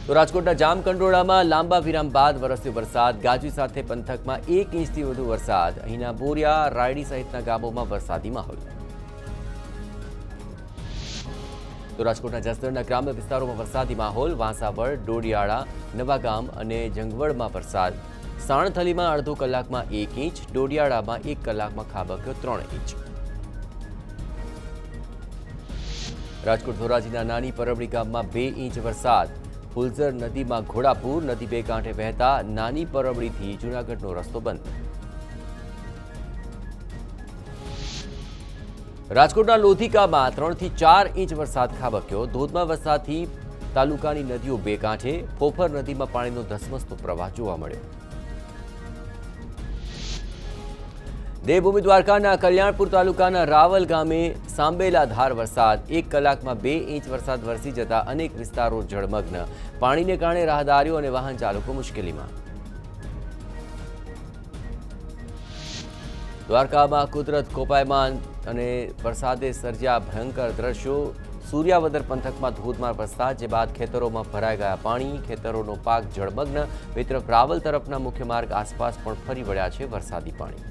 તો રાજકોટના જામકંડોળામાં લાંબા વિરામ બાદ વરસ્યો વરસાદ, ગાજવી સાથે પંથકમાં 1 ઇંચથી વધુ વરસાદ. અહીંના બોરિયા, રાયડી સહિતના ગામોમાં વરસાદી માહોલ. તો રાજકોટના જસદણના ગ્રામ્ય વિસ્તારોમાં વરસાદી માહોલ. વાંસાવળ, ડોડિયાળા, નવાગામ અને જંગવડમાં વરસાદ. સાણથલીમાં અડધો કલાકમાં 1 ઇંચ, ડોડિયાળામાં 1 કલાકમાં ખાબક્યો 3 ઇંચ. રાજકોટ ધોરાજીના નાની પરબડી ગામમાં 2 ઇંચ વરસાદ. ફુલઝર નદીમાં ઘોડાપૂર, નદી બે કાંઠે વહેતા નાની પરબડીથી જૂનાગઢનો રસ્તો બંધ. રાજકોટના લોધિકામાં 3 થી 4 ઇંચ વરસાદ ખાબક્યો. ધોધમાર વરસાદથી તાલુકાની નદીઓ બે કાંઠે. ફોફર નદીમાં પાણીનો ધસમસતો પ્રવાહ જોવા મળ્યો. દેવભૂમિ દ્વારકાના કલ્યાણપુર તાલુકાના રાવલ ગામે સાંબેલાધાર વરસાદ. 1 કલાકમાં 2 ઇંચ વરસાદ વરસી જતા અનેક વિસ્તારો જળમગ્ન. પાણીને કારણે રાહદારીઓ અને વાહન ચાલકો મુશ્કેલીમાં. દ્વારકામાં કુદરત કોપાયમાન અને વરસાદે સર્જ્યા ભયંકર દ્રશ્યો. સૂર્યાવદર પંથકમાં ધોધમાર વરસાદ, જે બાદ ખેતરોમાં ભરાઈ ગયા પાણી. ખેતરોનો પાક જળમગ્ન. બે તરફ રાવલ તરફના મુખ્ય માર્ગ આસપાસ પણ ફરી વળ્યા છે વરસાદી પાણી.